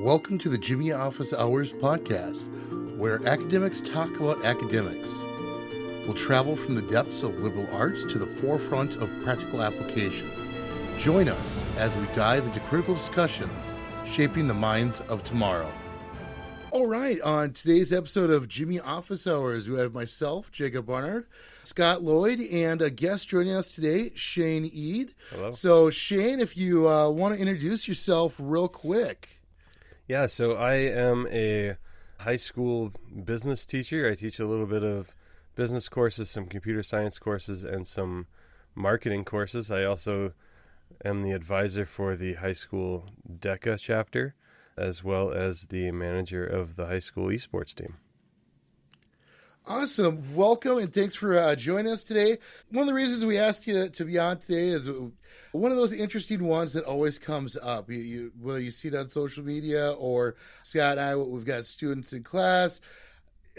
Welcome to the Jimmy Office Hours podcast, where academics talk about academics. We'll travel from the depths of liberal arts to the forefront of practical application. Join us as we dive into critical discussions shaping the minds of tomorrow. All right, on today's episode of Jimmy Office Hours, we have myself, Jakob Barnard, Scot Loyd, and a guest joining us today, Shane Eade. Hello. So, Shane, if you want to introduce yourself real quick. Yeah, so I am a high school business teacher. I teach a little bit of business courses, some computer science courses, and some marketing courses. I also am the advisor for the high school DECA chapter, as well as the manager of the high school esports team. Awesome. Welcome, and thanks for joining us today. One of the reasons we asked you to be on today is one of those interesting ones that always comes up. Whether you see it on social media or Scott and I, we've got students in class.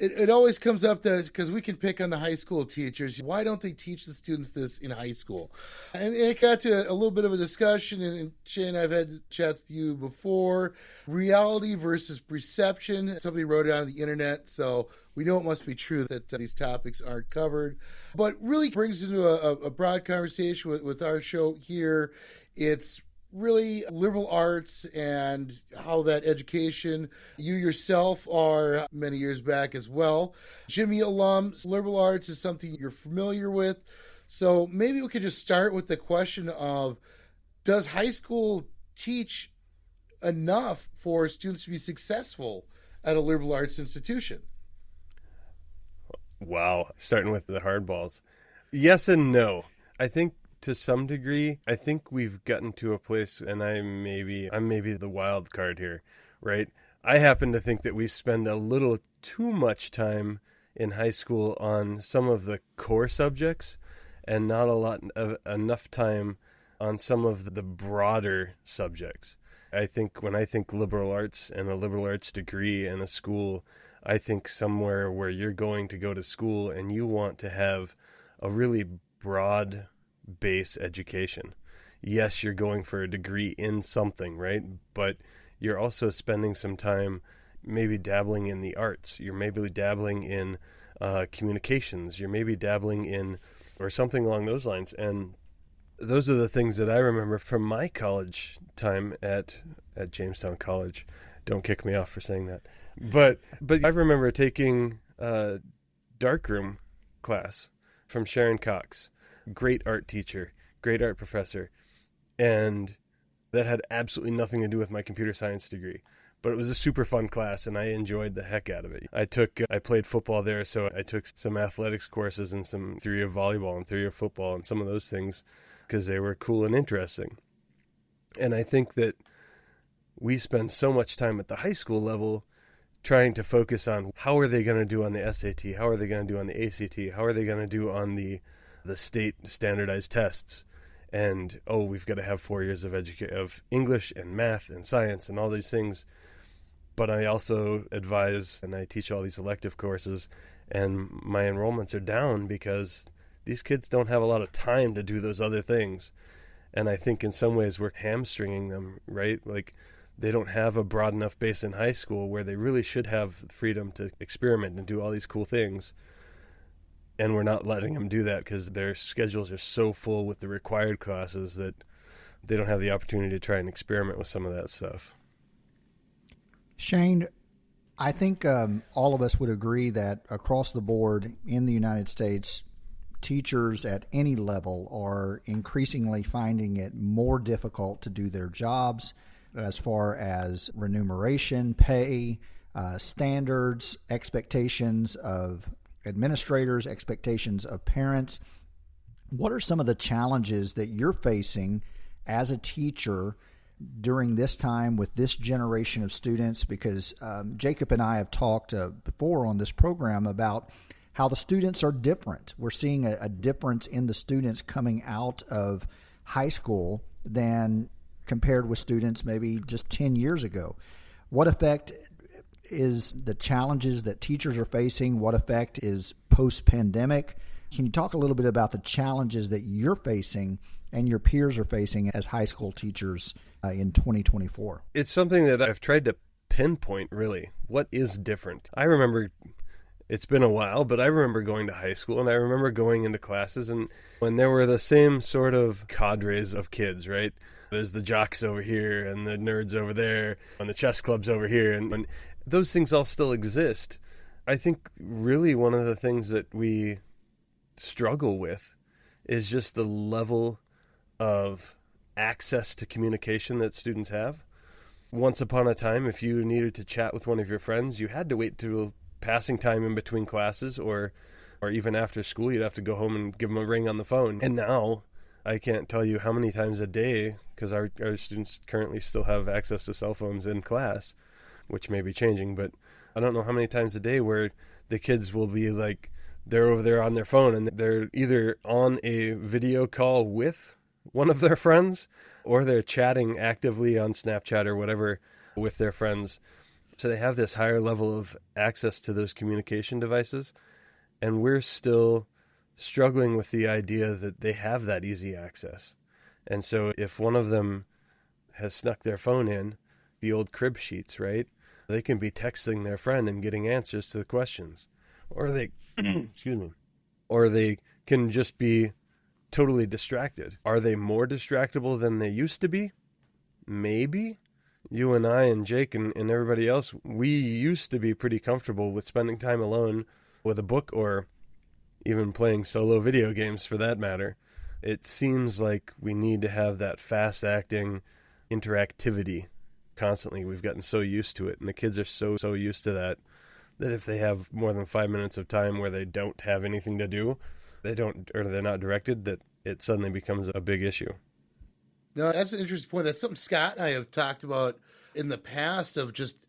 It always comes up because we can pick on the high school teachers. Why don't they teach the students this in high school? And it got to a little bit of a discussion, and Shane, I've had chats to you before. Reality versus perception. Somebody wrote it on the internet, so we know it must be true that these topics aren't covered. But really brings into a broad conversation with our show here. It's really liberal arts and how that education, you yourself are many years back as well. Jimmy alums, liberal arts is something you're familiar with. So maybe we could just start with the question of, does high school teach enough for students to be successful at a liberal arts institution? Wow, starting with the hardballs. Yes and no. I think to some degree, I think we've gotten to a place, and I'm maybe the wild card here, right? I happen to think that we spend a little too much time in high school on some of the core subjects and not enough time on some of the broader subjects. I think when I think liberal arts and a liberal arts degree in a school, I think somewhere where you're going to go to school and you want to have a really broad base education. Yes, you're going for a degree in something, right? But you're also spending some time maybe dabbling in the arts. You're maybe dabbling in communications. You're maybe dabbling in, or something along those lines. And those are the things that I remember from my college time at Jamestown College. Don't kick me off for saying that. But I remember taking a darkroom class from Sharon Cox. Great art teacher, great art professor, and that had absolutely nothing to do with my computer science degree. But it was a super fun class, and I enjoyed the heck out of it. I played football there, so I took some athletics courses and some theory of volleyball and theory of football and some of those things because they were cool and interesting. And I think that we spend so much time at the high school level trying to focus on how are they going to do on the SAT, how are they going to do on the ACT, how are they going to do on the state standardized tests, and we've got to have 4 years of English and math and science and all these things. But I also advise and I teach all these elective courses, and my enrollments are down because these kids don't have a lot of time to do those other things. And I think in some ways we're hamstringing them, right? Like they don't have a broad enough base in high school where they really should have freedom to experiment and do all these cool things. And we're not letting them do that because their schedules are so full with the required classes that they don't have the opportunity to try and experiment with some of that stuff. Shane, I think all of us would agree that across the board in the United States, teachers at any level are increasingly finding it more difficult to do their jobs as far as remuneration, pay, standards, expectations of administrators, expectations of parents. What are some of the challenges that you're facing as a teacher during this time with this generation of students? Because Jacob and I have talked before on this program about how the students are different. We're seeing a difference in the students coming out of high school than compared with students maybe just 10 years ago. What effect is the challenges that teachers are facing? What effect is post-pandemic? Can you talk a little bit about the challenges that you're facing and your peers are facing as high school teachers in 2024? It's something that I've tried to pinpoint, really, what is different. I remember, it's been a while, but I remember going to high school, and I remember going into classes, and when there were the same sort of cadres of kids, right? There's the jocks over here, and the nerds over there, and the chess clubs over here, and those things all still exist. I think really one of the things that we struggle with is just the level of access to communication that students have. Once upon a time, if you needed to chat with one of your friends, you had to wait till passing time in between classes, or even after school. You'd have to go home and give them a ring on the phone. And now, I can't tell you how many times a day, because our students currently still have access to cell phones in class, which may be changing, but I don't know how many times a day where the kids will be like, they're over there on their phone, and they're either on a video call with one of their friends, or they're chatting actively on Snapchat or whatever with their friends. So they have this higher level of access to those communication devices, and we're still struggling with the idea that they have that easy access. And so if one of them has snuck their phone in, the old crib sheets, right? They can be texting their friend and getting answers to the questions. Or they, excuse me, or they can just be totally distracted. Are they more distractible than they used to be? Maybe. You and I and Jake and everybody else, we used to be pretty comfortable with spending time alone with a book, or even playing solo video games for that matter. It seems like we need to have that fast-acting interactivity constantly. We've gotten so used to it, and the kids are so used to that if they have more than 5 minutes of time where they don't have anything to do, they're not directed, that it suddenly becomes a big issue. No, that's an interesting point. That's something Scott and I have talked about in the past, of just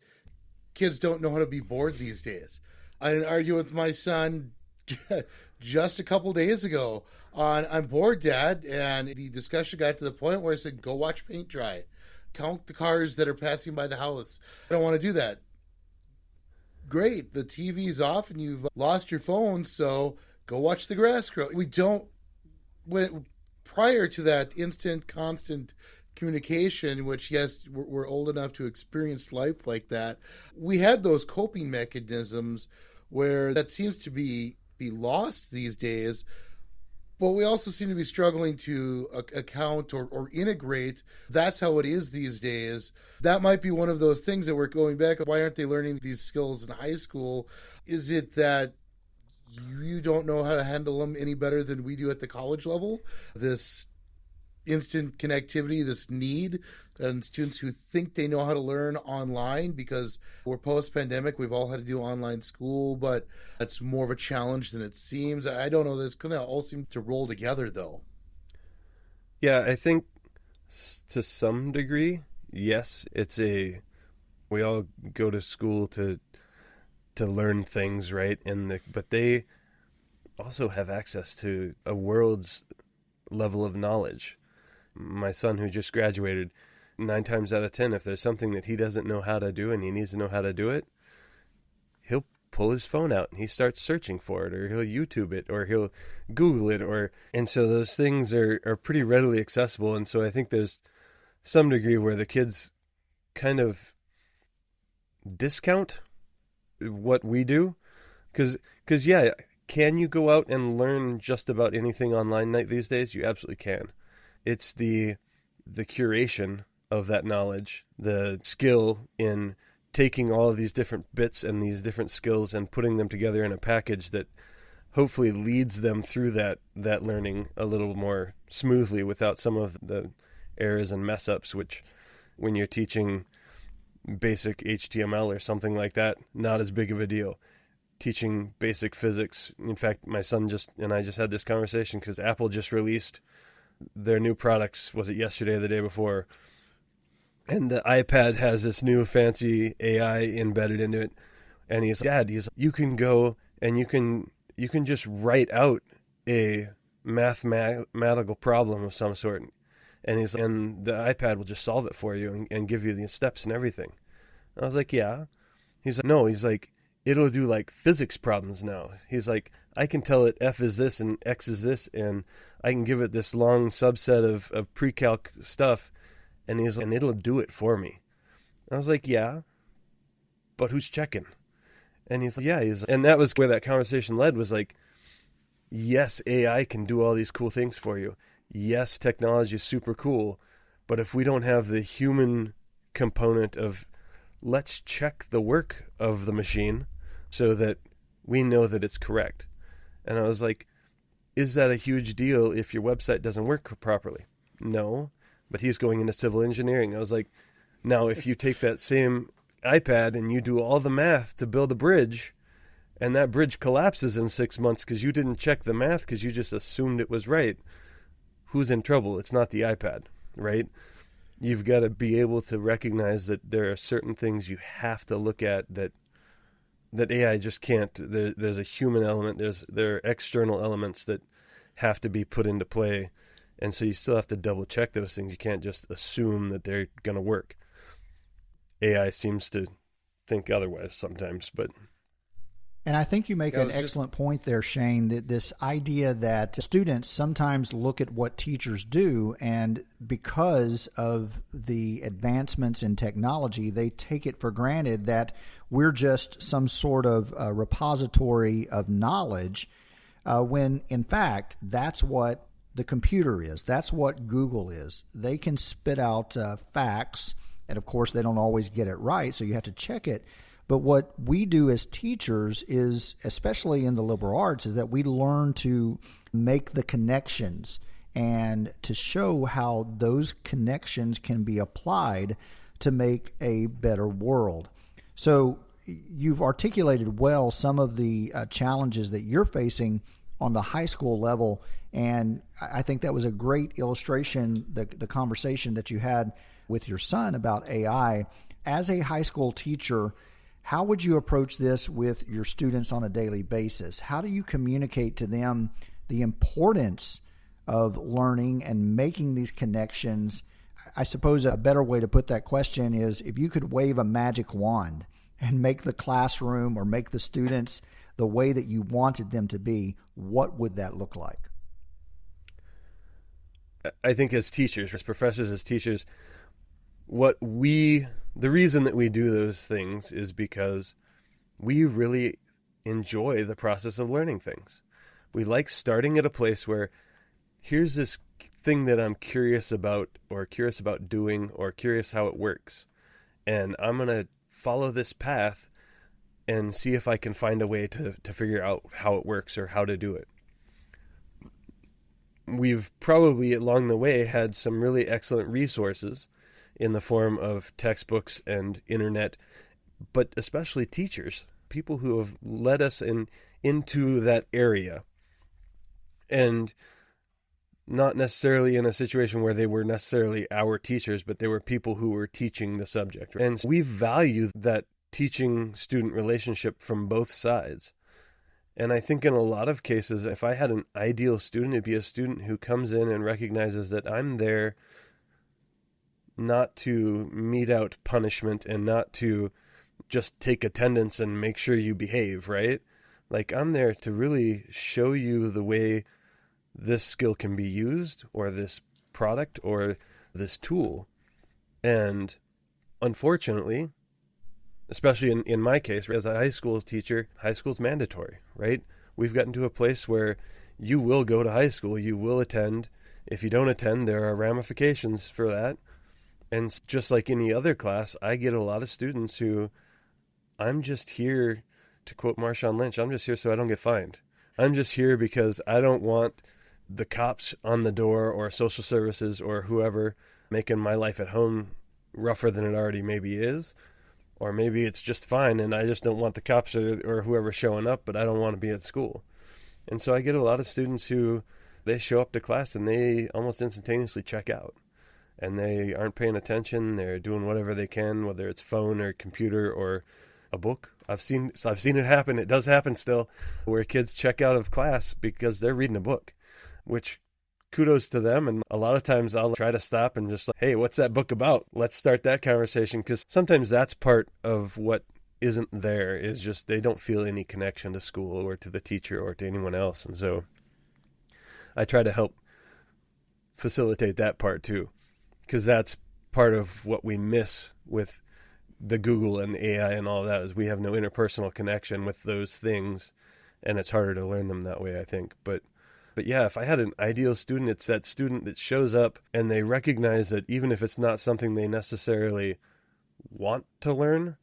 kids don't know how to be bored these days. I had an argument with my son just a couple days ago on, I'm bored, Dad, and the discussion got to the point where I said, go watch paint dry. Count the cars that are passing by the house. I don't want to do that. Great, the TV's off and you've lost your phone, so go watch the grass grow. Prior to that instant, constant communication, which, yes, we're old enough to experience life like that, we had those coping mechanisms where that seems to be lost these days. But we also seem to be struggling to account or integrate. That's how it is these days. That might be one of those things that we're going back. Why aren't they learning these skills in high school? Is it that you don't know how to handle them any better than we do at the college level? This instant connectivity, this need, and students who think they know how to learn online because we're post-pandemic, we've all had to do online school, but that's more of a challenge than it seems. I don't know. That's going to all seem to roll together, though. Yeah, I think to some degree, yes, we all go to school to learn things, right? But they also have access to a world's level of knowledge. My son, who just graduated, 9 times out of 10, if there's something that he doesn't know how to do and he needs to know how to do it, he'll pull his phone out and he starts searching for it, or he'll YouTube it, or he'll Google it, and so those things are pretty readily accessible. And so I think there's some degree where the kids kind of discount what we do, because yeah, can you go out and learn just about anything online these days? You absolutely can. It's the curation of that knowledge, the skill in taking all of these different bits and these different skills and putting them together in a package that hopefully leads them through that learning a little more smoothly without some of the errors and mess ups, which when you're teaching basic HTML or something like that, not as big of a deal. Teaching basic physics. In fact, my son and I just had this conversation because Apple just released their new products, was it yesterday or the day before? And the iPad has this new fancy AI embedded into it. And Dad, you can go and you can just write out a mathematical problem of some sort. And the iPad will just solve it for you and give you the steps and everything. And I was like, yeah. He's like, no. He's like, it'll do like physics problems now. He's like, I can tell it F is this and X is this, and I can give it this long subset of pre-calc stuff, and it'll do it for me. And I was like, yeah, but who's checking? And he's like, yeah, and that was where that conversation led, was like, yes, AI can do all these cool things for you. Yes, technology is super cool. But if we don't have the human component of, let's check the work of the machine so that we know that it's correct. And I was like, is that a huge deal if your website doesn't work properly? No, but he's going into civil engineering. I was like, now if you take that same iPad and you do all the math to build a bridge, and that bridge collapses in 6 months because you didn't check the math because you just assumed it was right, who's in trouble? It's not the iPad, right? You've got to be able to recognize that there are certain things you have to look at that AI just can't. There's a human element. There are external elements that have to be put into play, and so you still have to double check those things. You can't just assume that they're going to work. AI seems to think otherwise sometimes, but. And I think you make an excellent point there, Shane, that this idea that students sometimes look at what teachers do, and because of the advancements in technology, they take it for granted that we're just some sort of repository of knowledge, when in fact that's what the computer is. That's what Google is. They can spit out facts, and of course they don't always get it right, so you have to check it. But what we do as teachers is, especially in the liberal arts, is that we learn to make the connections and to show how those connections can be applied to make a better world. So you've articulated well some of the challenges that you're facing on the high school level, and I think that was a great illustration, the conversation that you had with your son about AI. As a high school teacher, how would you approach this with your students on a daily basis? How do you communicate to them the importance of learning and making these connections? I suppose a better way to put that question is, if you could wave a magic wand and make the classroom or make the students the way that you wanted them to be, what would that look like? I think as teachers, as professors, as teachers, the reason that we do those things is because we really enjoy the process of learning things. We like starting at a place where here's this thing that I'm curious about, or curious about doing, or curious how it works. And I'm going to follow this path and see if I can find a way to figure out how it works or how to do it. We've probably along the way had some really excellent resources in the form of textbooks and internet, but especially teachers, people who have led us into that area, and not necessarily in a situation where they were necessarily our teachers, but they were people who were teaching the subject. And we value that teaching-student relationship from both sides. And I think in a lot of cases, if I had an ideal student, it'd be a student who comes in and recognizes that I'm there not to mete out punishment and not to just take attendance and make sure you behave, right? Like, I'm there to really show you the way this skill can be used, or this product, or this tool. And unfortunately, especially in my case, as a high school teacher, high school's mandatory, right? We've gotten to a place where you will go to high school, you will attend. If you don't attend, there are ramifications for that. And just like any other class, I get a lot of students who, I'm just here, to quote Marshawn Lynch, I'm just here so I don't get fined. I'm just here because I don't want the cops on the door, or social services, or whoever, making my life at home rougher than it already maybe is. Or maybe it's just fine and I just don't want the cops or whoever showing up, but I don't want to be at school. And so I get a lot of students who, they show up to class and they almost instantaneously check out. And they aren't paying attention. They're doing whatever they can, whether it's phone or computer or a book. I've seen it happen. It does happen still, where kids check out of class because they're reading a book, which kudos to them. And a lot of times I'll try to stop and just like, hey, what's that book about? Let's start that conversation. Because sometimes that's part of what isn't there, is just they don't feel any connection to school or to the teacher or to anyone else. And so I try to help facilitate that part too, because that's part of what we miss with the Google and the AI and all of that, is we have no interpersonal connection with those things, and it's harder to learn them that way, I think. But yeah, if I had an ideal student, it's that student that shows up and they recognize that even if it's not something they necessarily want to learn,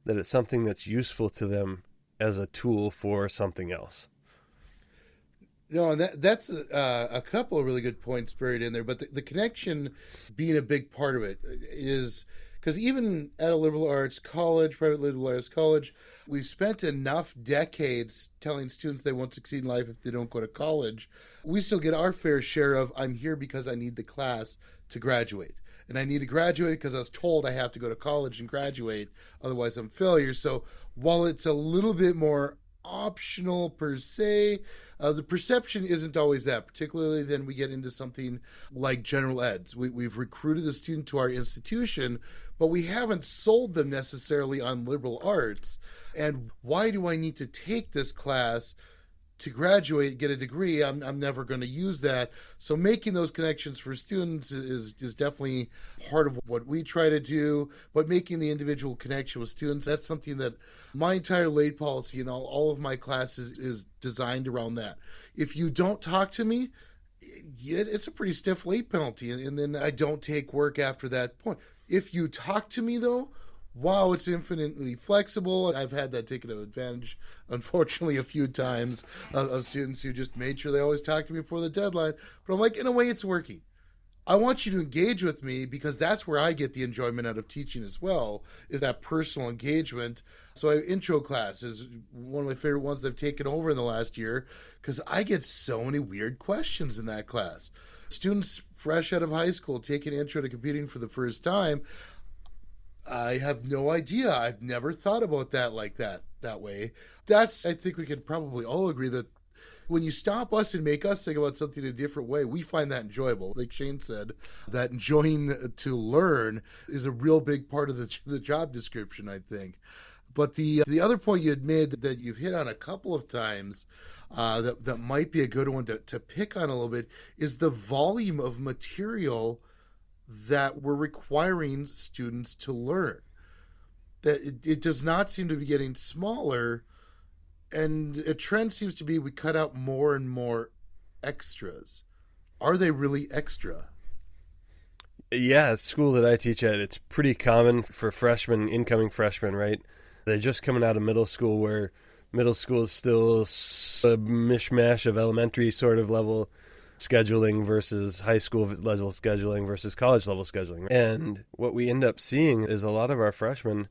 that it's something that's useful to them as a tool for something else. No, and that's a couple of really good points buried in there. But the connection being a big part of it is because even at a liberal arts college, private liberal arts college, we've spent enough decades telling students they won't succeed in life if they don't go to college. We still get our fair share of, I'm here because I need the class to graduate. And I need to graduate because I was told I have to go to college and graduate, otherwise I'm a failure. So while it's a little bit more optional per se, the perception isn't always that, particularly then we get into something like general eds. We've recruited the student to our institution, but we haven't sold them necessarily on liberal arts. And why do I need to take this class to graduate, get a degree? I'm never going to use that. So making those connections for students is definitely part of what we try to do. But making the individual connection with students, that's something that my entire late policy and all of my classes is designed around that. If you don't talk to me, it's a pretty stiff late penalty. And then I don't take work after that point. If you talk to me, though, wow, it's infinitely flexible. I've had that taken advantage, unfortunately, a few times of students who just made sure they always talk to me before the deadline. But I'm like, in a way, it's working. I want you to engage with me because that's where I get the enjoyment out of teaching as well, is that personal engagement. So intro class is one of my favorite ones I've taken over in the last year because I get so many weird questions in that class. Students fresh out of high school taking intro to computing for the first time, I have no idea. I've never thought about that like that way. I think we can probably all agree that when you stop us and make us think about something in a different way, we find that enjoyable. Like Shane said, that enjoying to learn is a real big part of the job description, I think. But the other point you had made that you've hit on a couple of times that might be a good one to pick on a little bit is the volume of material that we're requiring students to learn. That it does not seem to be getting smaller, and a trend seems to be we cut out more and more extras. Are they really extra? Yeah, at school that I teach at, it's pretty common for incoming freshmen, right? They're just coming out of middle school, where middle school is still a mishmash of elementary sort of level scheduling versus high school level scheduling versus college level scheduling. And what we end up seeing is a lot of our freshmen,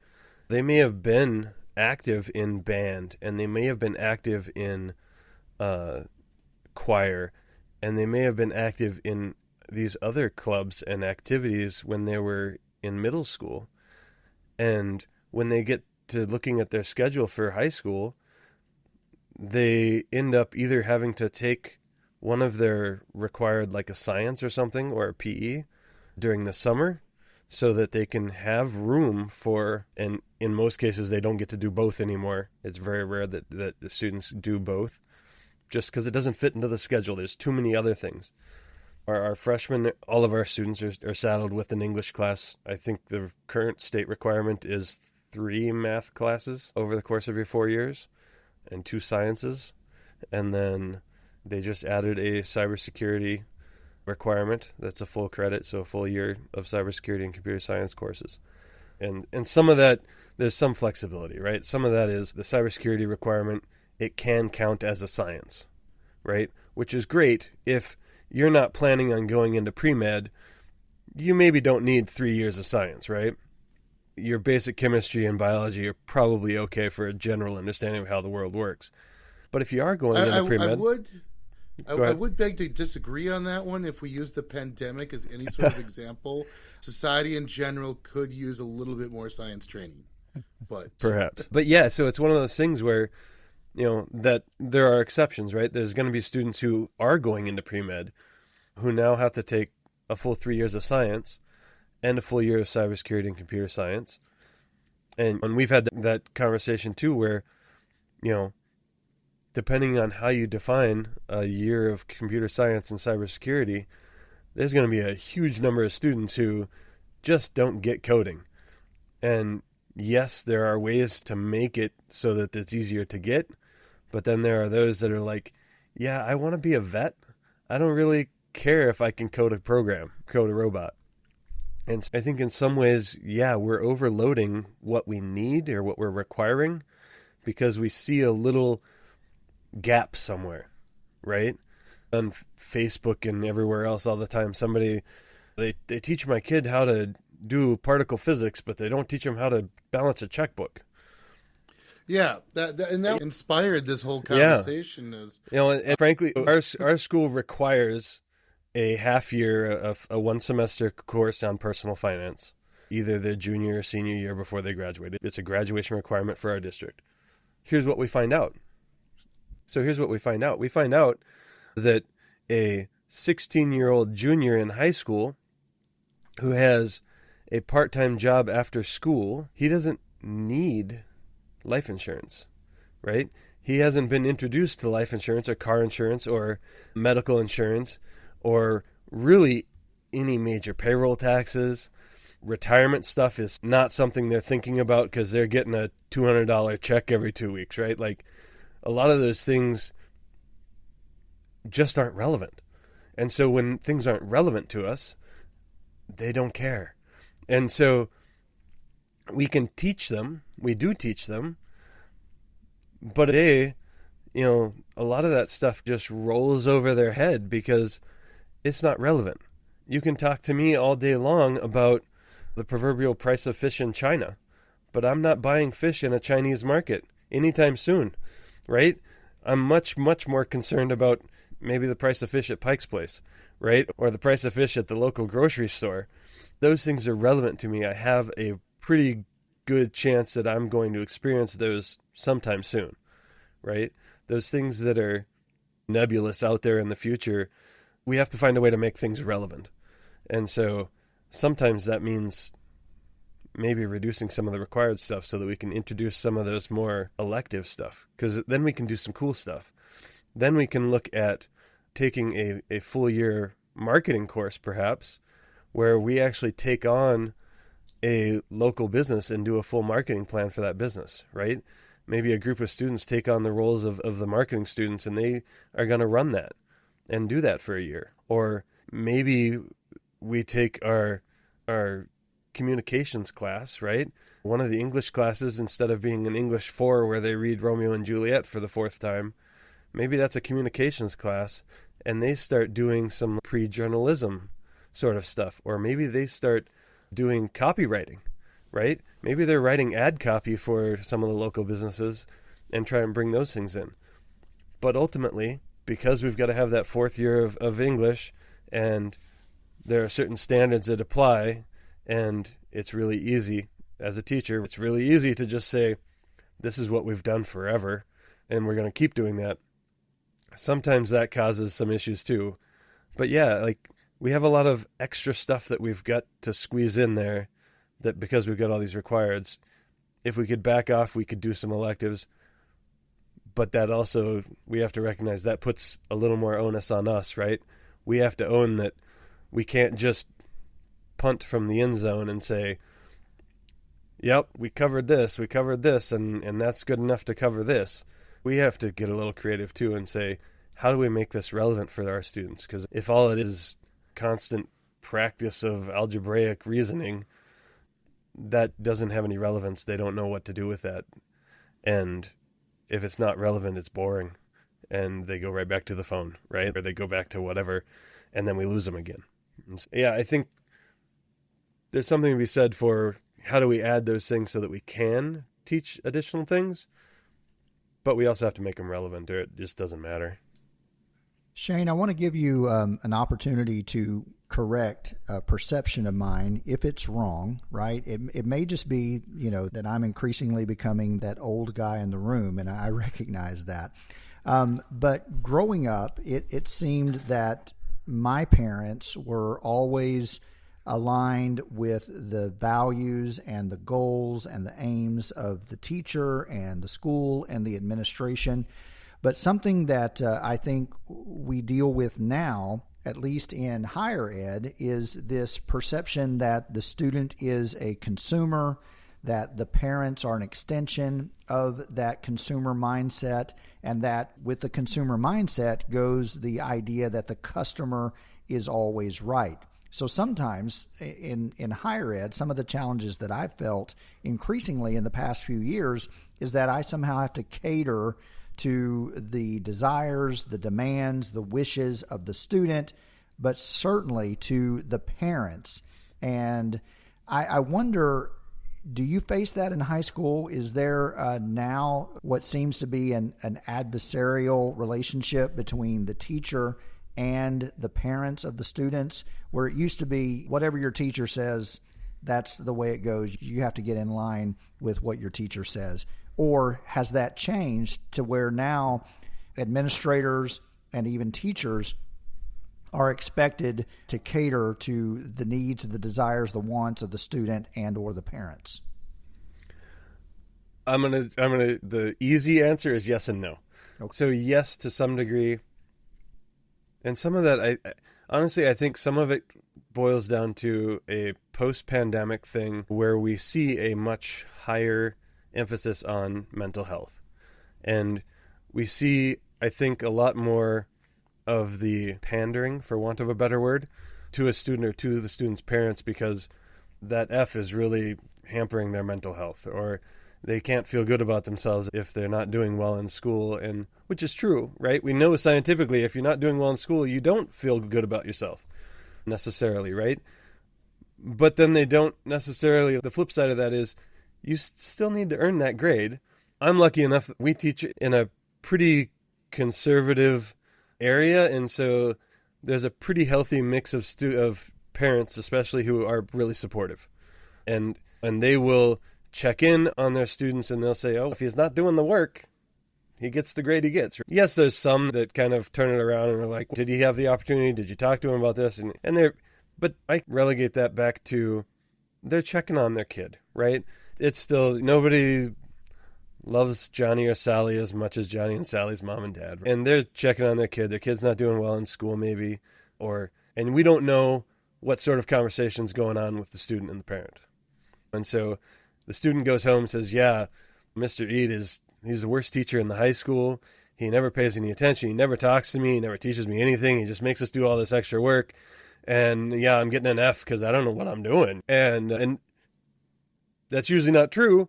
they may have been active in band, and they may have been active in choir, and they may have been active in these other clubs and activities when they were in middle school. And when they get to looking at their schedule for high school, they end up either having to take one of their required, like a science or something, or a PE during the summer, so that they can have room for, and in most cases they don't get to do both anymore. It's very rare that the students do both, just because it doesn't fit into the schedule. There's too many other things. Our freshmen, all of our students are saddled with an English class. I think the current state requirement is 3 math classes over the course of your 4 years, and 2 sciences, and then they just added a cybersecurity requirement that's a full credit, so a full year of cybersecurity and computer science courses. And some of that, there's some flexibility, right? Some of that is the cybersecurity requirement, it can count as a science, right? Which is great if you're not planning on going into pre-med. You maybe don't need 3 years of science, right? Your basic chemistry and biology are probably okay for a general understanding of how the world works. But if you are going into pre-med... I would beg to disagree on that one. If we use the pandemic as any sort of example, society in general could use a little bit more science training. But perhaps. But yeah, so it's one of those things where, that there are exceptions, right? There's going to be students who are going into pre-med who now have to take a full 3 years of science and a full year of cybersecurity and computer science. And we've had that conversation too, where, depending on how you define a year of computer science and cybersecurity, there's going to be a huge number of students who just don't get coding. And yes, there are ways to make it so that it's easier to get, but then there are those that are like, yeah, I want to be a vet. I don't really care if I can code a program, code a robot. And I think in some ways, yeah, we're overloading what we need or what we're requiring because we see a little gap somewhere, right? On Facebook and everywhere else all the time, they teach my kid how to do particle physics, but they don't teach them how to balance a checkbook. Yeah, that inspired this whole conversation. Yeah. And frankly, our school requires a half year, a 1 semester course on personal finance, either their junior or senior year before they graduated. It's a graduation requirement for our district. Here's what we find out. We find out that a 16-year-old junior in high school who has a part-time job after school, he doesn't need life insurance, right? He hasn't been introduced to life insurance or car insurance or medical insurance or really any major payroll taxes. Retirement stuff is not something they're thinking about because they're getting a $200 check every 2 weeks, right? Like a lot of those things just aren't relevant. And so when things aren't relevant to us, they don't care. And so we can teach them, we do teach them, but today, a lot of that stuff just rolls over their head because it's not relevant. You can talk to me all day long about the proverbial price of fish in China, but I'm not buying fish in a Chinese market anytime soon, right? I'm much, much more concerned about maybe the price of fish at Pike's Place, right? Or the price of fish at the local grocery store. Those things are relevant to me. I have a pretty good chance that I'm going to experience those sometime soon, right? Those things that are nebulous out there in the future, we have to find a way to make things relevant. And so sometimes that means maybe reducing some of the required stuff so that we can introduce some of those more elective stuff, because then we can do some cool stuff. Then we can look at taking a full year marketing course, perhaps, where we actually take on a local business and do a full marketing plan for that business, right? Maybe a group of students take on the roles of the marketing students and they are going to run that and do that for a year. Or maybe we take our communications class, right? One of the English classes, instead of being an English 4 where they read Romeo and Juliet for the 4th time, maybe that's a communications class and they start doing some pre-journalism sort of stuff. Or maybe they start doing copywriting, right? Maybe they're writing ad copy for some of the local businesses and try and bring those things in. But ultimately, because we've got to have that 4th year of English and there are certain standards that apply, and it's really easy as a teacher, it's really easy to just say, this is what we've done forever and we're going to keep doing that. Sometimes that causes some issues too. But yeah, like we have a lot of extra stuff that we've got to squeeze in there that because we've got all these requireds, if we could back off, we could do some electives. But that also, we have to recognize that puts a little more onus on us, right? We have to own that we can't just punt from the end zone and say, yep, we covered this, and that's good enough to cover this. We have to get a little creative too and say, how do we make this relevant for our students? Because if all it is constant practice of algebraic reasoning, that doesn't have any relevance. They don't know what to do with that. And if it's not relevant, it's boring. And they go right back to the phone, right? Or they go back to whatever, and then we lose them again. So, yeah, I think there's something to be said for how do we add those things so that we can teach additional things, but we also have to make them relevant or it just doesn't matter. Shane, I want to give you an opportunity to correct a perception of mine if it's wrong, right? It may just be, that I'm increasingly becoming that old guy in the room, and I recognize that. But growing up, it seemed that my parents were always aligned with the values and the goals and the aims of the teacher and the school and the administration. But something that I think we deal with now, at least in higher ed, is this perception that the student is a consumer, that the parents are an extension of that consumer mindset, and that with the consumer mindset goes the idea that the customer is always right. So sometimes in higher ed, some of the challenges that I've felt increasingly in the past few years is that I somehow have to cater to the desires, the demands, the wishes of the student, but certainly to the parents. And I wonder, do you face that in high school? Is there now what seems to be an adversarial relationship between the teacher and the parents of the students, where it used to be whatever your teacher says, that's the way it goes. You have to get in line with what your teacher says. Or has that changed to where now administrators and even teachers are expected to cater to the needs, the desires, the wants of the student and or the parents? The easy answer is yes and no. Okay. So yes, to some degree. And some of that, I think some of it boils down to a post-pandemic thing where we see a much higher emphasis on mental health. And we see, I think, a lot more of the pandering, for want of a better word, to a student or to the student's parents, because that F is really hampering their mental health, or they can't feel good about themselves if they're not doing well in school, and which is true, right? We know scientifically if you're not doing well in school, you don't feel good about yourself necessarily, right? But then they don't necessarily, the flip side of that is you still need to earn that grade. I'm lucky enough that we teach in a pretty conservative area, and so there's a pretty healthy mix of parents, especially, who are really supportive. And they will check in on their students, and they'll say, oh, if he's not doing the work, he gets the grade he gets. Yes, there's some that kind of turn it around and are like, did he have the opportunity? Did you talk to him about this? But I relegate that back to they're checking on their kid, right? It's still, nobody loves Johnny or Sally as much as Johnny and Sally's mom and dad. And they're checking on their kid. Their kid's not doing well in school maybe, and we don't know what sort of conversation's going on with the student and the parent. And so the student goes home and says, yeah, Mr. Eid he's the worst teacher in the high school. He never pays any attention. He never talks to me. He never teaches me anything. He just makes us do all this extra work. And yeah, I'm getting an F because I don't know what I'm doing. And that's usually not true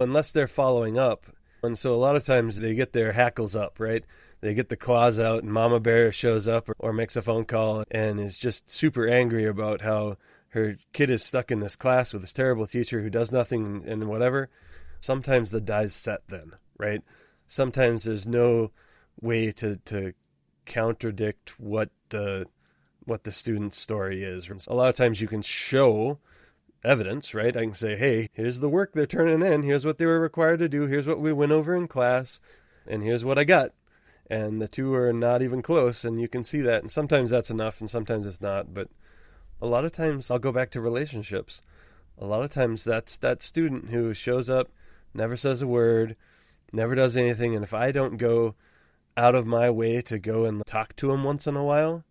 unless they're following up. And so a lot of times they get their hackles up, right? They get the claws out, and Mama Bear shows up or makes a phone call and is just super angry about how her kid is stuck in this class with this terrible teacher who does nothing and whatever. Sometimes the die's set then, right? Sometimes there's no way to contradict what the student's story is. A lot of times you can show evidence, right? I can say, hey, here's the work they're turning in. Here's what they were required to do. Here's what we went over in class. And here's what I got. And the two are not even close. And you can see that. And sometimes that's enough and sometimes it's not. But a lot of times I'll go back to relationships. A lot of times that's that student who shows up, never says a word, never does anything. And if I don't go out of my way to go and talk to them once in a while,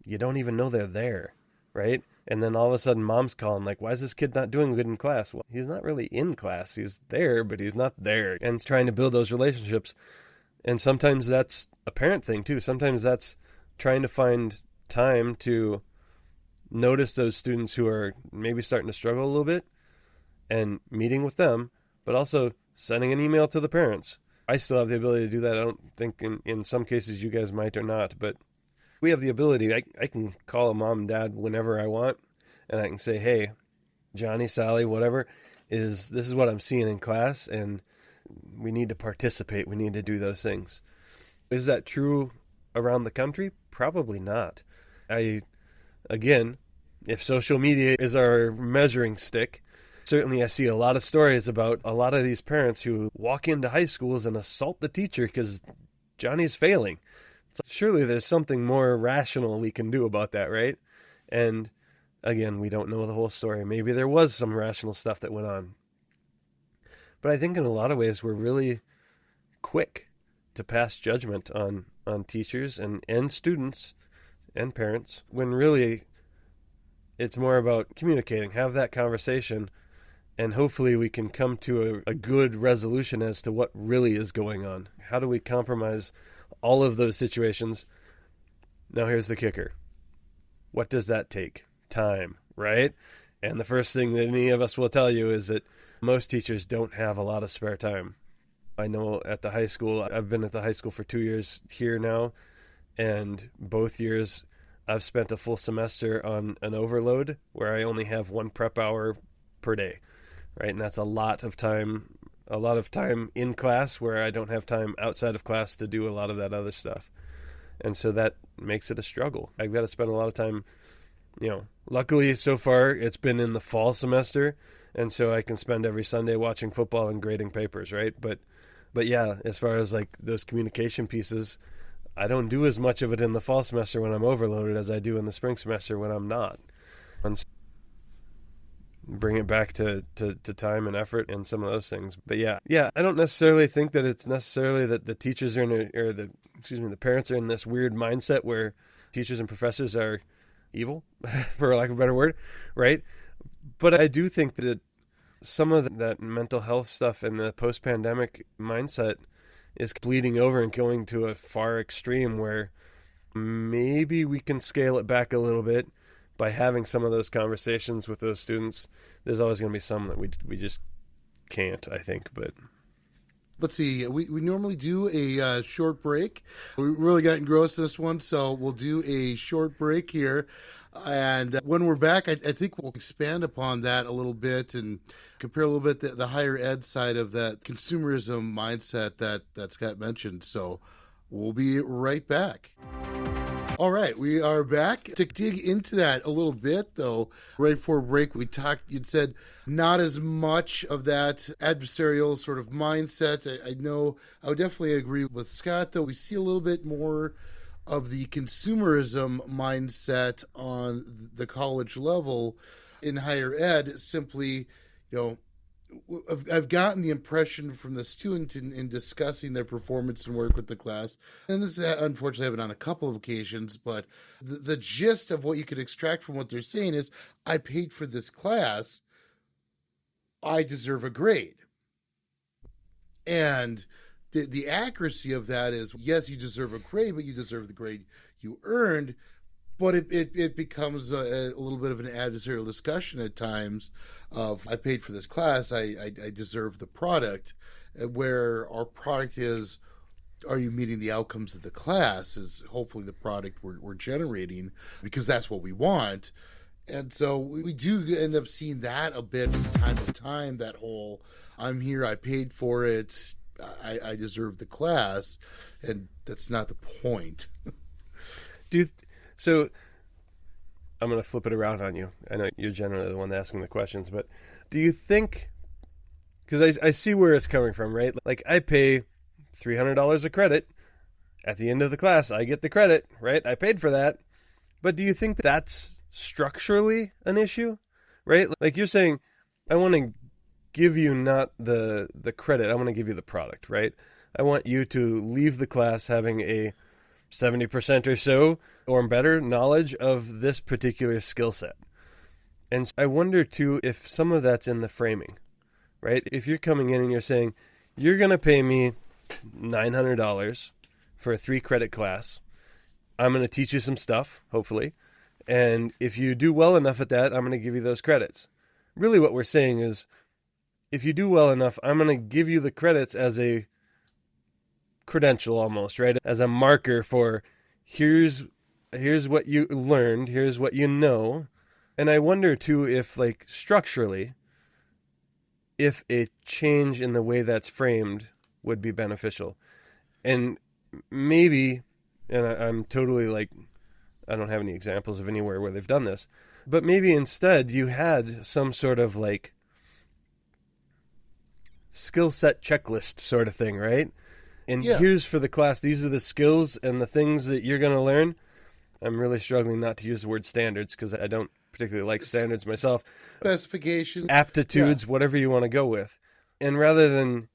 you don't even know they're there, right? And then all of a sudden mom's calling like, why is this kid not doing good in class? Well, he's not really in class. He's there, but he's not there. And it's trying to build those relationships. And sometimes that's a parent thing too. Sometimes that's trying to find time to notice those students who are maybe starting to struggle a little bit and meeting with them, but also sending an email to the parents. I still have the ability to do that. I don't think in some cases you guys might or not, but we have the ability. I can call a mom and dad whenever I want, and I can say, hey, Johnny, Sally, whatever, this is what I'm seeing in class, and we need to participate. We need to do those things. Is that true around the country? Probably not. Again, if social media is our measuring stick, certainly I see a lot of stories about a lot of these parents who walk into high schools and assault the teacher because Johnny's failing. So surely there's something more rational we can do about that, right? And again, we don't know the whole story. Maybe there was some rational stuff that went on. But I think in a lot of ways we're really quick to pass judgment on teachers and students and parents, when really it's more about communicating, have that conversation, And hopefully we can come to a good resolution as to what really is going on. How do we compromise all of those situations? Now here's the kicker. What does that take? Time, right? And the first thing that any of us will tell you is that most teachers don't have a lot of spare time. I know at the high school, I've been at the high school for 2 years here now, and both years I've spent a full semester on an overload where I only have 1 prep hour per day, right? And that's a lot of time in class where I don't have time outside of class to do a lot of that other stuff. And so that makes it a struggle. I've got to spend a lot of time, luckily so far it's been in the fall semester, and so I can spend every Sunday watching football and grading papers, right? But yeah, as far as like those communication pieces, I don't do as much of it in the fall semester when I'm overloaded as I do in the spring semester when I'm not. And so bring it back to time and effort and some of those things. But yeah, I don't necessarily think that it's necessarily that the teachers are the parents are in this weird mindset where teachers and professors are evil, for lack of a better word, right? But I do think that some of that mental health stuff and the post-pandemic mindset is bleeding over and going to a far extreme where maybe we can scale it back a little bit by having some of those conversations with those students. There's always going to be some that we just can't, I think, but... Let's see, we normally do a short break. We really got engrossed in this one, so we'll do a short break here. And when we're back, I think we'll expand upon that a little bit and compare a little bit the higher ed side of that consumerism mindset that Scott mentioned. So we'll be right back. All right, we are back to dig into that a little bit, though. Right before break, you'd said not as much of that adversarial sort of mindset. I know I would definitely agree with Scott, though. We see a little bit more of the consumerism mindset on the college level in higher ed. Simply, I've gotten the impression from the student in discussing their performance and work with the class, and this unfortunately happened on a couple of occasions, but the gist of what you could extract from what they're saying is, I paid for this class, I deserve a grade. And the accuracy of that is, yes, you deserve a grade, but you deserve the grade you earned. But it becomes a little bit of an adversarial discussion at times of, I paid for this class, I deserve the product, where our product is, are you meeting the outcomes of the class, is hopefully the product we're generating, because that's what we want. And so we do end up seeing that a bit from time to time, that whole, I'm here, I paid for it, I deserve the class, and that's not the point. So I'm going to flip it around on you. I know you're generally the one asking the questions, but do you think, because I see where it's coming from, right? Like, I pay $300 a credit. At the end of the class, I get the credit, right? I paid for that. But do you think that's structurally an issue, right? Like, you're saying, I want to give you not the credit, I want to give you the product, right? I want you to leave the class having a 70% or so or better knowledge of this particular skill set. And I wonder too if some of that's in the framing, right? If you're coming in and you're saying, you're going to pay me $900 for a 3-credit class, I'm going to teach you some stuff, hopefully, and if you do well enough at that, I'm going to give you those credits. Really what we're saying is, if you do well enough, I'm going to give you the credits as a credential almost, right? As a marker for, here's what you learned, here's what you know. And I wonder too if, like, structurally, if a change in the way that's framed would be beneficial. And maybe, and I'm totally like, I don't have any examples of anywhere where they've done this, but maybe instead you had some sort of like skill set checklist sort of thing, right? And here's for the class, these are the skills and the things that you're going to learn. I'm really struggling not to use the word standards because I don't particularly like standards myself. Specifications. Aptitudes, whatever you want to go with. And rather than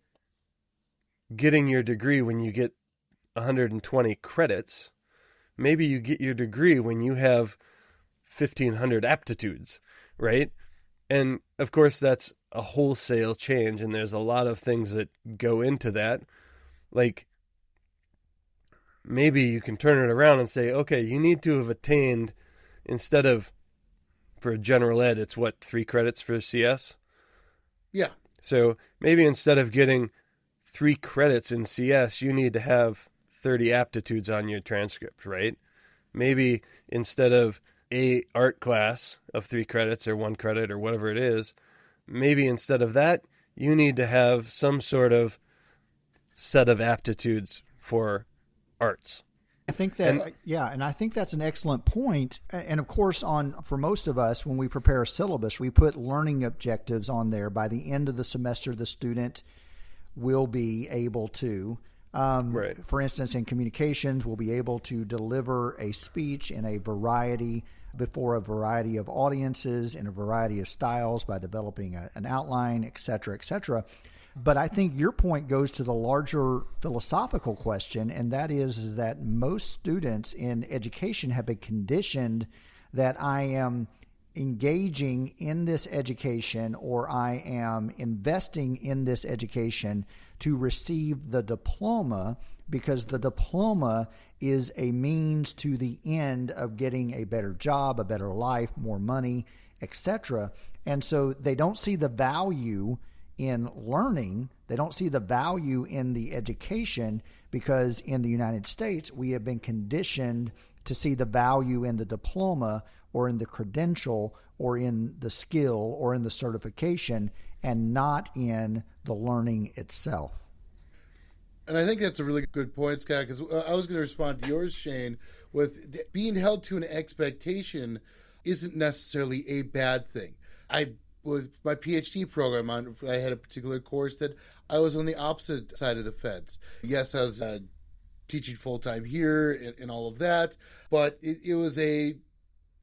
getting your degree when you get 120 credits, maybe you get your degree when you have 1,500 aptitudes, right? And of course, that's a wholesale change, and there's a lot of things that go into that. Like, maybe you can turn it around and say, okay, you need to have attained, instead of, for general ed, it's what, 3 credits for CS? Yeah. So maybe instead of getting 3 credits in CS, you need to have 30 aptitudes on your transcript, right? Maybe instead of a art class of 3 credits or 1 credit or whatever it is, maybe instead of that, you need to have some sort of set of aptitudes for arts. I think that, and I think that's an excellent point. And of course, for most of us, when we prepare a syllabus, we put learning objectives on there. By the end of the semester, the student will be able to, for instance, in communications, will be able to deliver a speech in a variety, before a variety of audiences, in a variety of styles, by developing an outline, et cetera, et cetera. But I think your point goes to the larger philosophical question, and that is that most students in education have been conditioned that I am engaging in this education, or I am investing in this education to receive the diploma, because the diploma is a means to the end of getting a better job, a better life, more money, etc. And so they don't see the value in learning. They don't see the value in the education, because in the United States, we have been conditioned to see the value in the diploma, or in the credential, or in the skill, or in the certification, and not in the learning itself. And I think that's a really good point, Scott, because I was going to respond to yours, Shane, with being held to an expectation isn't necessarily a bad thing. With my PhD program, I had a particular course that I was on the opposite side of the fence. Yes, I was teaching full-time here and all of that, but it was a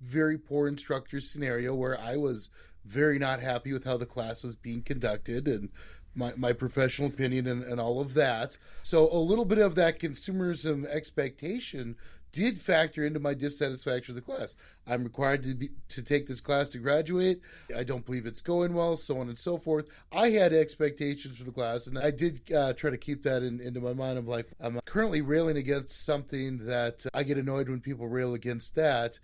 very poor instructor scenario where I was very not happy with how the class was being conducted, and my professional opinion and all of that. So a little bit of that consumerism expectation did factor into my dissatisfaction with the class. I'm required to take this class to graduate. I don't believe it's going well, so on and so forth. I had expectations for the class, and I did try to keep that into my mind. I'm like, I'm currently railing against something that I get annoyed when people rail against that.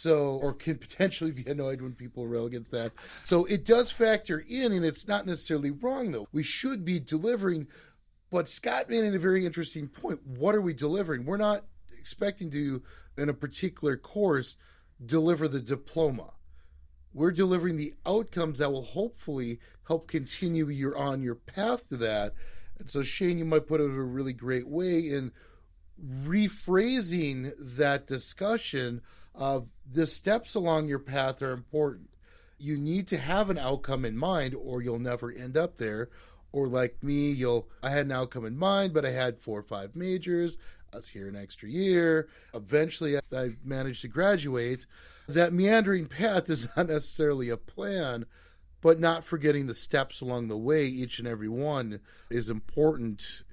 Or can potentially be annoyed when people rail against that. So it does factor in, and it's not necessarily wrong, though. We should be delivering, but Scott made a very interesting point. What are we delivering? We're not expecting to, in a particular course, deliver the diploma. We're delivering the outcomes that will hopefully help continue you on your path to that. And so, Shane, you might put it in a really great way in rephrasing that discussion of the steps along your path are important. You need to have an outcome in mind, or you'll never end up there. Or like me, I had an outcome in mind, but I had 4 or 5 majors. I was here an extra year. Eventually, I managed to graduate. That meandering path is not necessarily a plan, but not forgetting the steps along the way, each and every one is important.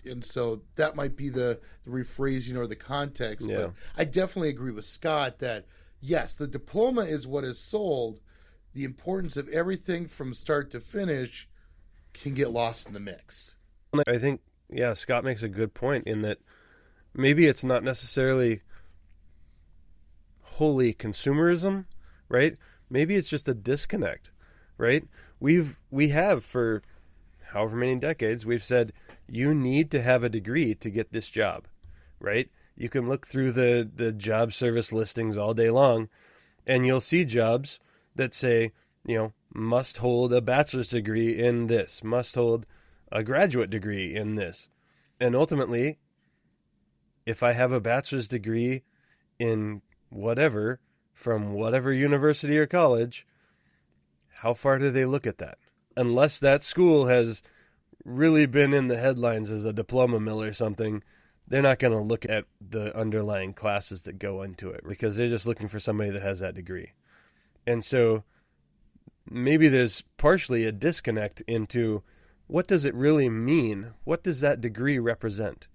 And so that might be the rephrasing or the context. Yeah. But I definitely agree with Scott that, yes, the diploma is what is sold. The importance of everything from start to finish can get lost in the mix. I think, Scott makes a good point in that maybe it's not necessarily wholly consumerism, right? Maybe it's just a disconnect, right? We have for however many decades, we've said, you need to have a degree to get this job, right? You can look through the job service listings all day long, and you'll see jobs that say, must hold a bachelor's degree in this, must hold a graduate degree in this. And ultimately, if I have a bachelor's degree in whatever, from whatever university or college, how far do they look at that? Unless that school has really been in the headlines as a diploma mill or something, they're not going to look at the underlying classes that go into it, because they're just looking for somebody that has that degree. And so maybe there's partially a disconnect into what does it really mean? What does that degree represent?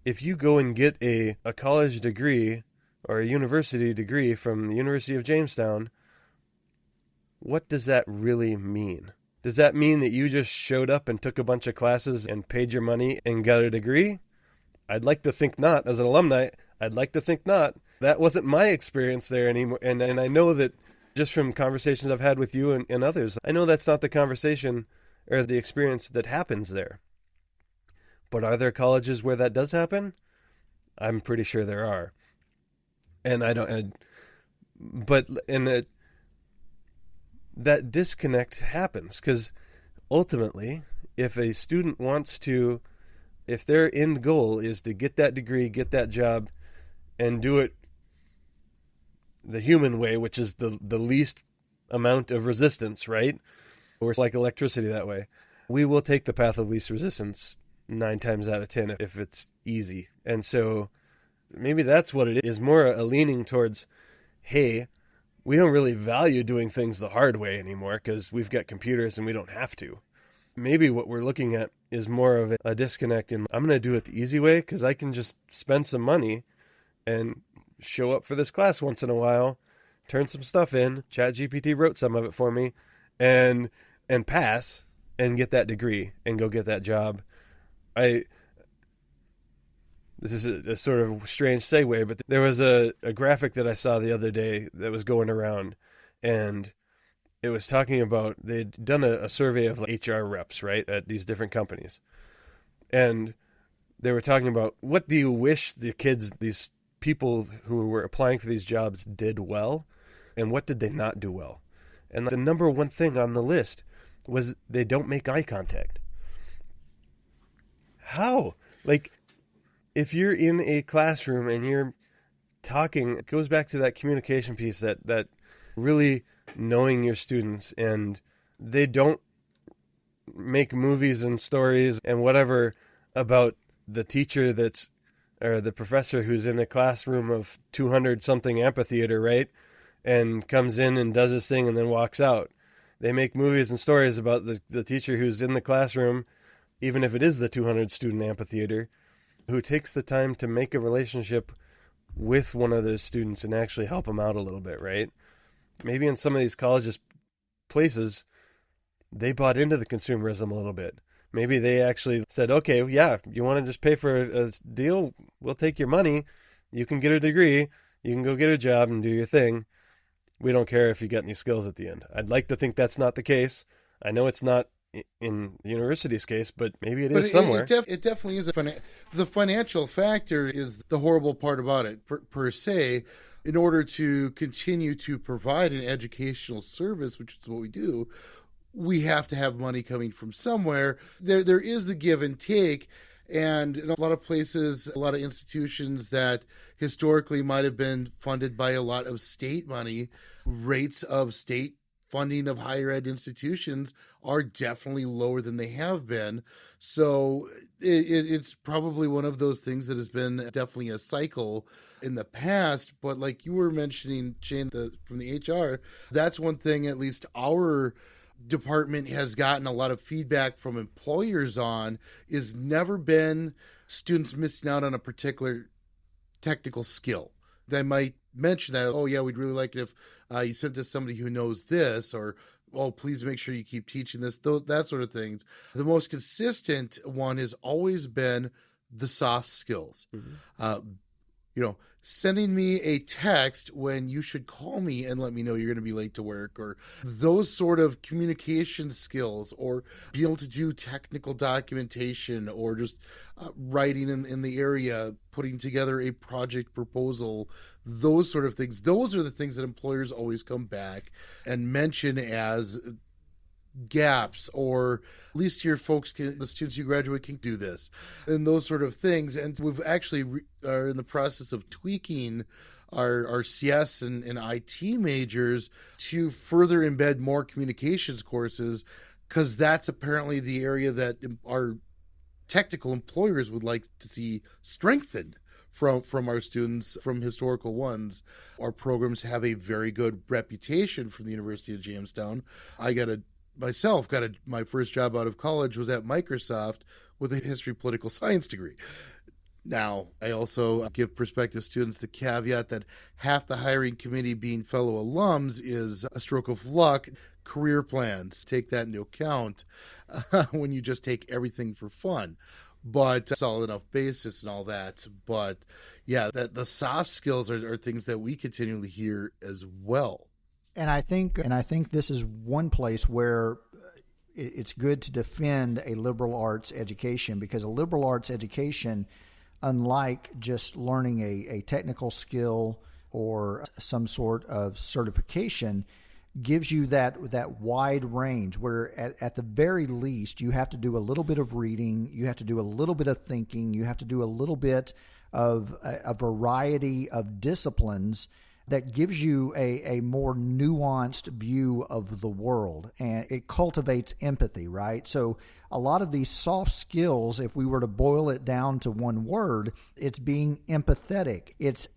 If you go and get a college degree or a university degree from the University of Jamestown, what does that really mean? Does that mean that you just showed up and took a bunch of classes and paid your money and got a degree? I'd like to think not. As an alumni, I'd like to think not. That wasn't my experience there anymore. And I know that just from conversations I've had with you and others, I know that's not the conversation or the experience that happens there. But are there colleges where that does happen? I'm pretty sure there are. And that disconnect happens because ultimately, if a student wants to, if their end goal is to get that degree, get that job, and do it the human way, which is the least amount of resistance, right? Or it's like electricity that way. We will take the path of least resistance 9 times out of 10 if it's easy. And so maybe that's what it is, more a leaning towards, hey, we don't really value doing things the hard way anymore because we've got computers and we don't have to. Maybe what we're looking at is more of a disconnect in, I'm going to do it the easy way because I can just spend some money and show up for this class once in a while, turn some stuff in, ChatGPT wrote some of it for me, and pass and get that degree and go get that job. This is a sort of strange segue, but there was a graphic that I saw the other day that was going around, and it was talking about, they'd done a survey of HR reps, right, at these different companies. And they were talking about, what do you wish the kids, these people who were applying for these jobs did well, and what did they not do well? And the number one thing on the list was they don't make eye contact. How? Like, if you're in a classroom and you're talking, it goes back to that communication piece, that really knowing your students, and they don't make movies and stories and whatever about the teacher or the professor who's in a classroom of 200 something amphitheater, right? And comes in and does his thing and then walks out. They make movies and stories about the teacher who's in the classroom, even if it is the 200 student amphitheater, who takes the time to make a relationship with one of those students and actually help them out a little bit, right? Maybe in some of these colleges, places, they bought into the consumerism a little bit. Maybe they actually said, okay, yeah, you want to just pay for a deal? We'll take your money. You can get a degree. You can go get a job and do your thing. We don't care if you get any skills at the end. I'd like to think that's not the case. I know it's not in the university's case, but maybe it is somewhere. It definitely is. The financial factor is the horrible part about it, per se. In order to continue to provide an educational service, which is what we do, we have to have money coming from somewhere. There is the give and take. And in a lot of places, a lot of institutions that historically might have been funded by a lot of state money, rates of state funding of higher ed institutions are definitely lower than they have been. So it's probably one of those things that has been definitely a cycle in the past. But like you were mentioning, Shane, from the HR, that's one thing at least our department has gotten a lot of feedback from employers on, is never been students missing out on a particular technical skill. They might mention that, oh yeah, we'd really like it if you sent this to somebody who knows this, or oh, please make sure you keep teaching this, that sort of things. The most consistent one has always been the soft skills. Mm-hmm. Sending me a text when you should call me and let me know you're going to be late to work, or those sort of communication skills, or being able to do technical documentation, or just writing in the area, putting together a project proposal, those sort of things. Those are the things that employers always come back and mention as gaps, or at least your folks the students you graduate can do this, and those sort of things. And we've actually are in the process of tweaking our CS and IT majors to further embed more communications courses, because that's apparently the area that our technical employers would like to see strengthened from our students, from historical ones. Our programs have a very good reputation from the University of Jamestown. My first job out of college was at Microsoft with a history political science degree. Now, I also give prospective students the caveat that half the hiring committee being fellow alums is a stroke of luck. Career plans, take that into account when you just take everything for fun. But solid enough basis and all that. But yeah, that the soft skills are things that we continually hear as well. And I think this is one place where it's good to defend a liberal arts education, because a liberal arts education, unlike just learning a technical skill or some sort of certification, gives you that wide range where at the very least you have to do a little bit of reading, you have to do a little bit of thinking, you have to do a little bit of a variety of disciplines that gives you a more nuanced view of the world, and it cultivates empathy, right? So a lot of these soft skills, if we were to boil it down to one word, it's being empathetic. It's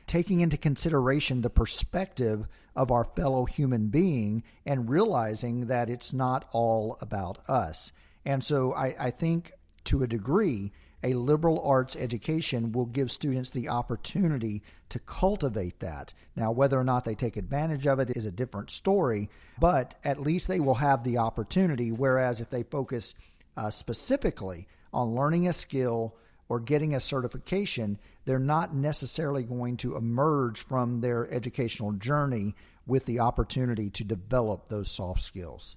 taking into consideration the perspective of our fellow human being and realizing that it's not all about us. And so I think to a degree, a liberal arts education will give students the opportunity to cultivate that. Now, whether or not they take advantage of it is a different story, but at least they will have the opportunity, whereas if they focus specifically on learning a skill or getting a certification, they're not necessarily going to emerge from their educational journey with the opportunity to develop those soft skills.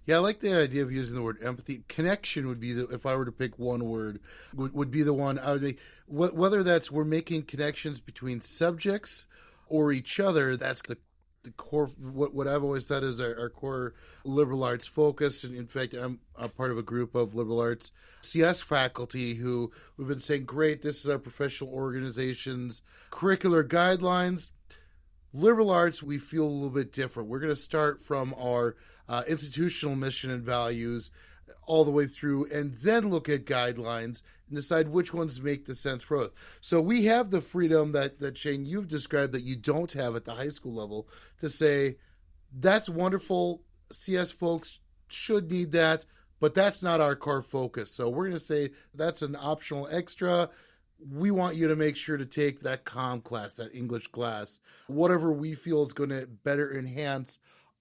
Yeah, I like the idea of using the word empathy. Connection would be if I were to pick one word, would be the one I would make. Whether that's we're making connections between subjects or each other, that's the core. What I've always said is our core liberal arts focus. And in fact, I'm a part of a group of liberal arts CS faculty who we've been saying, great, this is our professional organization's curricular guidelines. Liberal arts, we feel a little bit different. We're going to start from our institutional mission and values all the way through, and then look at guidelines and decide which ones make the sense for us. So we have the freedom that Shane, you've described, that you don't have at the high school level, to say, that's wonderful, CS folks should need that, but that's not our core focus. So we're going to say that's an optional extra. We want you to make sure to take that comm class, that English class, whatever we feel is going to better enhance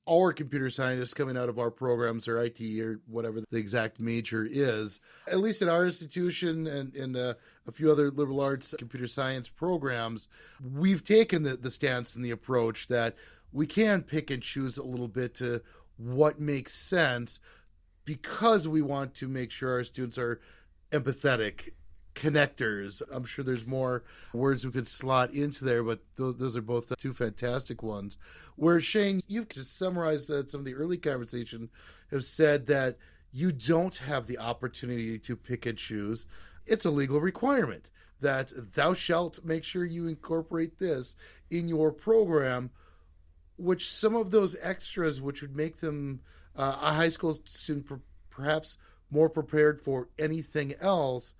our computer scientists coming out of our programs, or IT, or whatever the exact major is. At least at our institution and a few other liberal arts computer science programs, we've taken the stance and the approach that we can pick and choose a little bit to what makes sense, because we want to make sure our students are empathetic connectors. I'm sure there's more words we could slot into there, but those are both two fantastic ones. Where, Shane, you've just summarized some of the early conversation, have said that you don't have the opportunity to pick and choose. It's a legal requirement that thou shalt make sure you incorporate this in your program, which some of those extras, which would make them a high school student perhaps more prepared for anything else,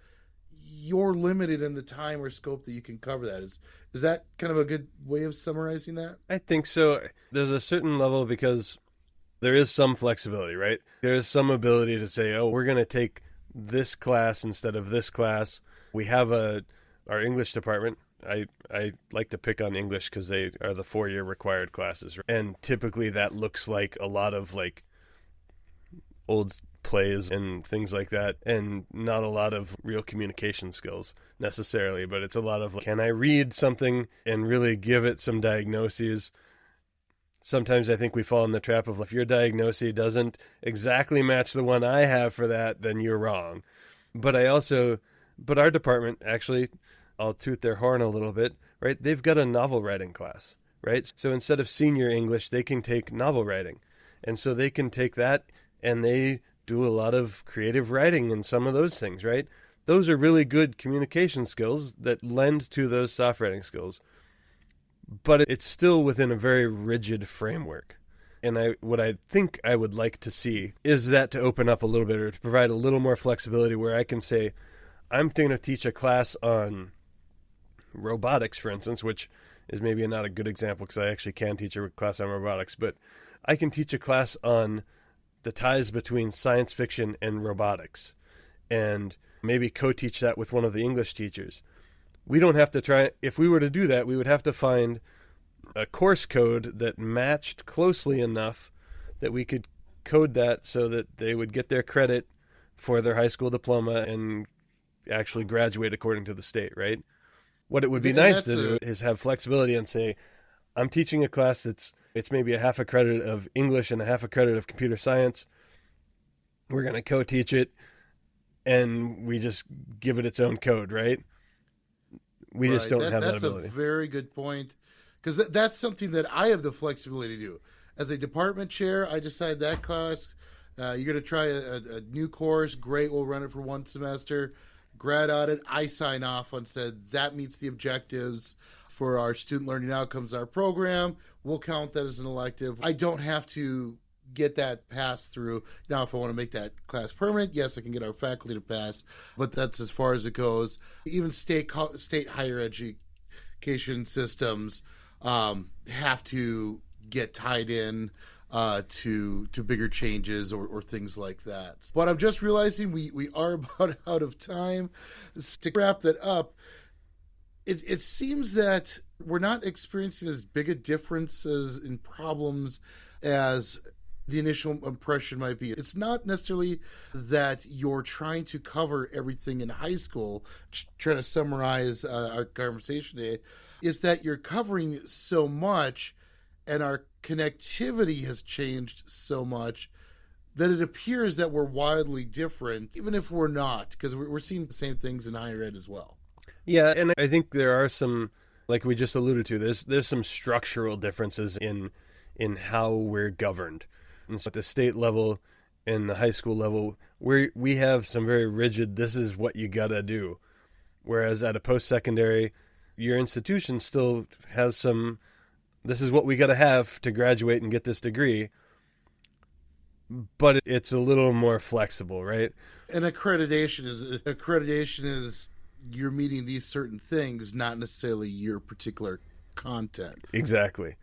you're limited in the time or scope that you can cover that. Is that kind of a good way of summarizing that? I think so. There's a certain level, because there is some flexibility, right? There is some ability to say, oh, we're going to take this class instead of this class. We have our English department. I like to pick on English because they are the 4-year required classes. And typically that looks like a lot of like old plays and things like that, and not a lot of real communication skills necessarily, but it's a lot of, can I read something and really give it some diagnoses? Sometimes I think we fall in the trap of, if your diagnosis doesn't exactly match the one I have for that, then you're wrong. But our department, actually, I'll toot their horn a little bit, right? They've got a novel writing class, right? So instead of senior English, they can take novel writing. And so they can take that, and they do a lot of creative writing and some of those things, right? Those are really good communication skills that lend to those soft writing skills. But it's still within a very rigid framework. And what I think I would like to see is that to open up a little bit, or to provide a little more flexibility, where I can say, I'm going to teach a class on robotics, for instance, which is maybe not a good example because I actually can teach a class on robotics, but I can teach a class on the ties between science fiction and robotics. and maybe co-teach that with one of the English teachers. We don't have to try. If we were to do that, we would have to find a course code that matched closely enough that we could code that so that they would get their credit for their high school diploma and actually graduate according to the state, right? What it would be nice to do is have flexibility and say, I'm teaching a class it's maybe a half a credit of English and a half a credit of computer science. We're going to co-teach it, and we just give it its own code, right? We just don't have that ability. That's a very good point, because that's something that I have the flexibility to do. As a department chair, I decide that class, you're going to try a new course. Great, we'll run it for one semester. Grad audit, I sign off on said that meets the objectives for our student learning outcomes, our program. We'll count that as an elective. I don't have to get that passed through. Now, if I want to make that class permanent, yes, I can get our faculty to pass, but that's as far as it goes. Even state higher education systems have to get tied in to bigger changes or things like that. But I'm just realizing we are about out of time. To wrap that up, it seems that we're not experiencing as big a differences in problems as the initial impression might be. It's not necessarily that you're trying to cover everything in high school, trying to summarize our conversation today. It's that you're covering so much and our connectivity has changed so much that it appears that we're wildly different, even if we're not, because we're seeing the same things in higher ed as well. Yeah, and I think there are some, like we just alluded to, there's some structural differences in how we're governed. And so at the state level and the high school level, we have some very rigid, this is what you gotta do. Whereas at a post-secondary, your institution still has some, this is what we gotta have to graduate and get this degree. But it's a little more flexible, right? And accreditation is you're meeting these certain things, not necessarily your particular content. Exactly.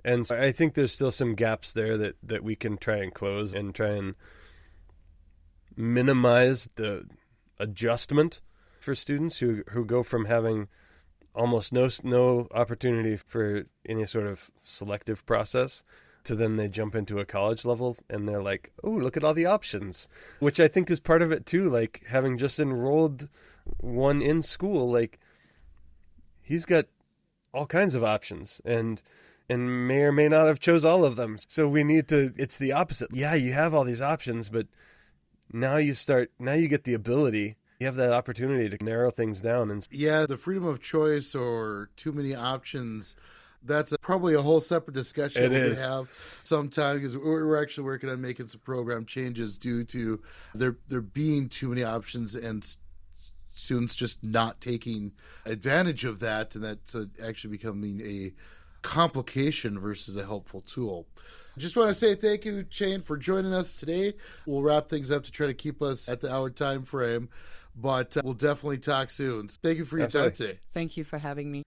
And so I think there's still some gaps there that we can try and close and try and minimize the adjustment for students who go from having almost no opportunity for any sort of selective process to then they jump into a college level and they're like, oh, look at all the options, which I think is part of it too. Like having just enrolled one in school, like he's got all kinds of options and may or may not have chose all of them. So we need to, it's the opposite. Yeah, you have all these options, but now you get the ability, you have that opportunity to narrow things down. And yeah, the freedom of choice or too many options, that's probably a whole separate discussion we could have sometime, because we're actually working on making some program changes due to there being too many options and students just not taking advantage of that, and that's actually becoming a complication versus a helpful tool. I just want to say thank you, Shane, for joining us today. We'll wrap things up to try to keep us at the hour time frame, but we'll definitely talk soon. Thank you for your time today. Thank you for having me.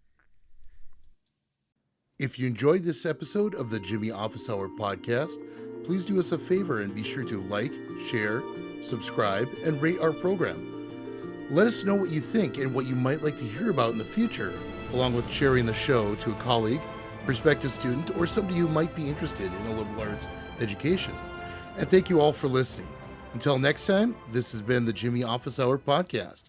If you enjoyed this episode of the Jimmy Office Hour podcast, please do us a favor and be sure to like, share, subscribe, and rate our program. Let us know what you think and what you might like to hear about in the future, along with sharing the show to a colleague, prospective student, or somebody who might be interested in a liberal arts education. And thank you all for listening. Until next time, this has been the Jimmy Office Hour podcast.